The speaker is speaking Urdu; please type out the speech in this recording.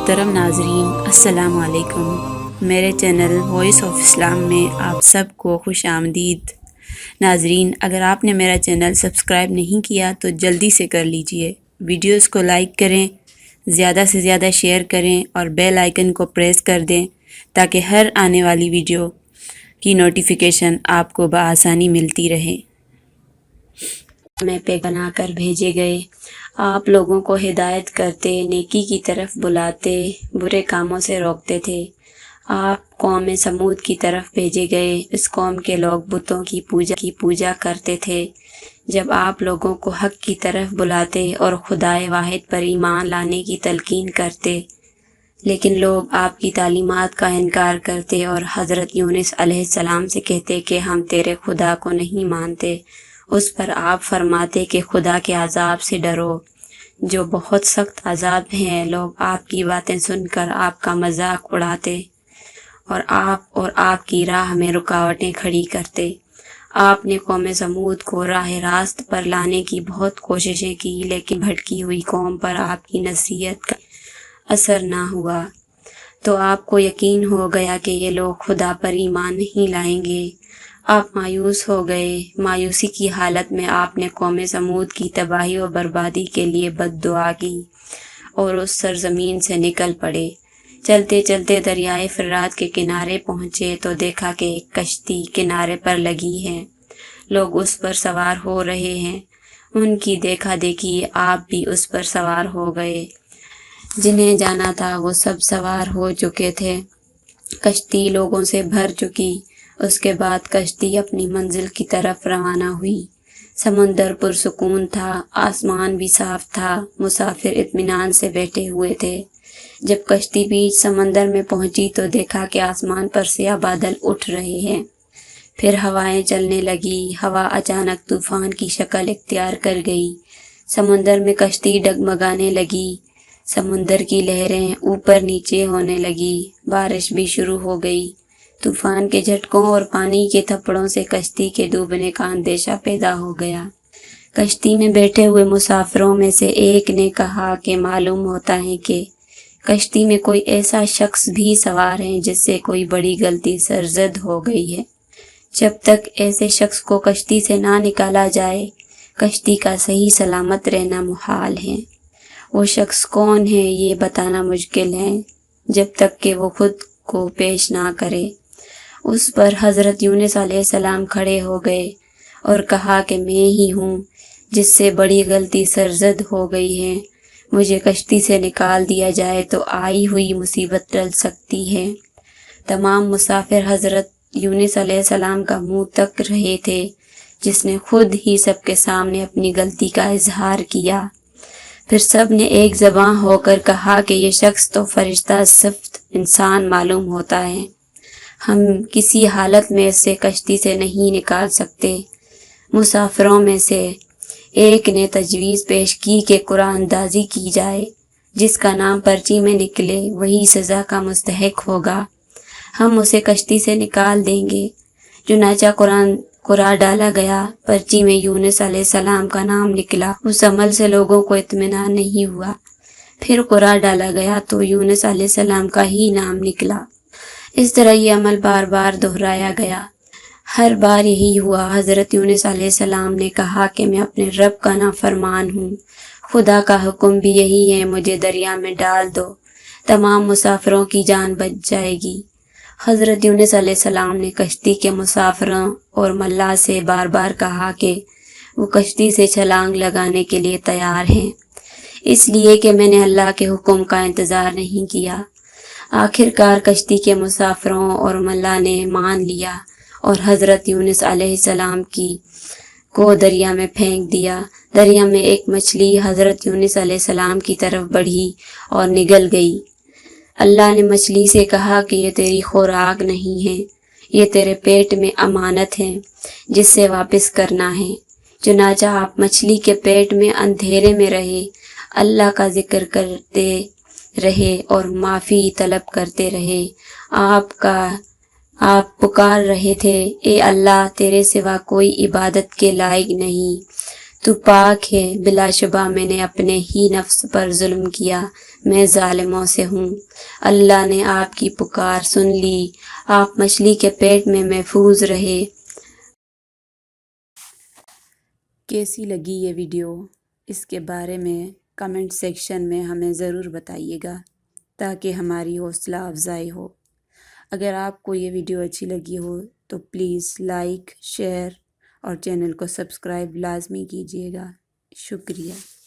محترم ناظرین السلام علیکم، میرے چینل وائس آف اسلام میں آپ سب کو خوش آمدید۔ ناظرین، اگر آپ نے میرا چینل سبسکرائب نہیں کیا تو جلدی سے کر لیجئے، ویڈیوز کو لائک کریں، زیادہ سے زیادہ شیئر کریں اور بیل آئیکن کو پریس کر دیں تاکہ ہر آنے والی ویڈیو کی نوٹیفیکیشن آپ کو بآسانی ملتی رہے۔ میں پہ بنا کر بھیجے گئے، آپ لوگوں کو ہدایت کرتے، نیکی کی طرف بلاتے، برے کاموں سے روکتے تھے۔ آپ قوم سمود کی طرف بھیجے گئے، اس قوم کے لوگ بتوں کی پوجا کرتے تھے۔ جب آپ لوگوں کو حق کی طرف بلاتے اور خدائے واحد پر ایمان لانے کی تلقین کرتے، لیکن لوگ آپ کی تعلیمات کا انکار کرتے اور حضرت یونس علیہ السلام سے کہتے کہ ہم تیرے خدا کو نہیں مانتے، اس پر آپ فرماتے کہ خدا کے عذاب سے ڈرو جو بہت سخت عذاب ہے۔ لوگ آپ کی باتیں سن کر آپ کا مذاق اڑاتے اور آپ کی راہ میں رکاوٹیں کھڑی کرتے۔ آپ نے قوم سمود کو راہ راست پر لانے کی بہت کوششیں کی، لیکن بھٹکی ہوئی قوم پر آپ کی نصیحت کا اثر نہ ہوا، تو آپ کو یقین ہو گیا کہ یہ لوگ خدا پر ایمان نہیں لائیں گے۔ آپ مایوس ہو گئے۔ مایوسی کی حالت میں آپ نے قوم سمود کی تباہی و بربادی کے لیے بد دعا کی اور اس سرزمین سے نکل پڑے۔ چلتے چلتے دریائے فرات کے کنارے پہنچے تو دیکھا کہ ایک کشتی کنارے پر لگی ہے، لوگ اس پر سوار ہو رہے ہیں۔ ان کی دیکھا دیکھی آپ بھی اس پر سوار ہو گئے۔ جنہیں جانا تھا وہ سب سوار ہو چکے تھے۔ کشتی لوگوں سے بھر چکی۔ اس کے بعد کشتی اپنی منزل کی طرف روانہ ہوئی۔ سمندر پرسکون تھا، آسمان بھی صاف تھا، مسافر اطمینان سے بیٹھے ہوئے تھے۔ جب کشتی بیچ سمندر میں پہنچی تو دیکھا کہ آسمان پر سیاہ بادل اٹھ رہے ہیں، پھر ہوائیں چلنے لگی۔ ہوا اچانک طوفان کی شکل اختیار کر گئی، سمندر میں کشتی ڈگمگانے لگی، سمندر کی لہریں اوپر نیچے ہونے لگی، بارش بھی شروع ہو گئی۔ طوفان کے جھٹکوں اور پانی کے تھپڑوں سے کشتی کے ڈوبنے کا اندیشہ پیدا ہو گیا۔ کشتی میں بیٹھے ہوئے مسافروں میں سے ایک نے کہا کہ معلوم ہوتا ہے کہ کشتی میں کوئی ایسا شخص بھی سوار ہے جس سے کوئی بڑی غلطی سرزد ہو گئی ہے۔ جب تک ایسے شخص کو کشتی سے نہ نکالا جائے، کشتی کا صحیح سلامت رہنا محال ہے۔ وہ شخص کون ہے یہ بتانا مشکل ہے جب تک کہ وہ خود کو پیش نہ کرے۔ اس پر حضرت یونس علیہ السلام کھڑے ہو گئے اور کہا کہ میں ہی ہوں جس سے بڑی غلطی سرزد ہو گئی ہے۔ مجھے کشتی سے نکال دیا جائے تو آئی ہوئی مصیبت ٹل سکتی ہے۔ تمام مسافر حضرت یونس علیہ السلام کا منہ تک رہے تھے، جس نے خود ہی سب کے سامنے اپنی غلطی کا اظہار کیا۔ پھر سب نے ایک زبان ہو کر کہا کہ یہ شخص تو فرشتہ صفت انسان معلوم ہوتا ہے، ہم کسی حالت میں اسے کشتی سے نہیں نکال سکتے۔ مسافروں میں سے ایک نے تجویز پیش کی کہ قرآن اندازی کی جائے، جس کا نام پرچی میں نکلے وہی سزا کا مستحق ہوگا، ہم اسے کشتی سے نکال دیں گے۔ چنانچہ قرآن ڈالا گیا، پرچی میں یونس علیہ السلام کا نام نکلا۔ اس عمل سے لوگوں کو اطمینان نہیں ہوا۔ پھر قرآن ڈالا گیا تو یونس علیہ السلام کا ہی نام نکلا۔ اس طرح یہ عمل بار بار دہرایا گیا۔ ہر بار یہی ہوا۔ حضرت یونس علیہ السلام نے کہا کہ میں اپنے رب کا نافرمان ہوں، خدا کا حکم بھی یہی ہے، مجھے دریا میں ڈال دو، تمام مسافروں کی جان بچ جائے گی۔ حضرت یونس علیہ السلام نے کشتی کے مسافروں اور ملاح سے بار بار کہا کہ وہ کشتی سے چھلانگ لگانے کے لیے تیار ہیں، اس لیے کہ میں نے اللہ کے حکم کا انتظار نہیں کیا۔ آخر کار کشتی کے مسافروں اور ملاح نے مان لیا اور حضرت یونس علیہ السلام کو دریا میں پھینک دیا۔ دریا میں ایک مچھلی حضرت یونس علیہ السلام کی طرف بڑھی اور نگل گئی۔ اللہ نے مچھلی سے کہا کہ یہ تیری خوراک نہیں ہے، یہ تیرے پیٹ میں امانت ہے جس سے واپس کرنا ہے۔ چنانچہ آپ مچھلی کے پیٹ میں اندھیرے میں رہے، اللہ کا ذکر کرتے رہے اور معافی طلب کرتے رہے۔ آپ پکار رہے تھے، اے اللہ تیرے سوا کوئی عبادت کے لائق نہیں، تو پاک ہے، بلا شبہ میں نے اپنے ہی نفس پر ظلم کیا، میں ظالموں سے ہوں۔ اللہ نے آپ کی پکار سن لی، آپ مچھلی کے پیٹ میں محفوظ رہے۔ کیسی لگی یہ ویڈیو؟ اس کے بارے میں کمنٹ سیکشن میں ہمیں ضرور بتائیے گا تاکہ ہماری حوصلہ افزائی ہو۔ اگر آپ کو یہ ویڈیو اچھی لگی ہو تو پلیز لائک، شیئر اور چینل کو سبسکرائب لازمی کیجیے گا۔ شکریہ۔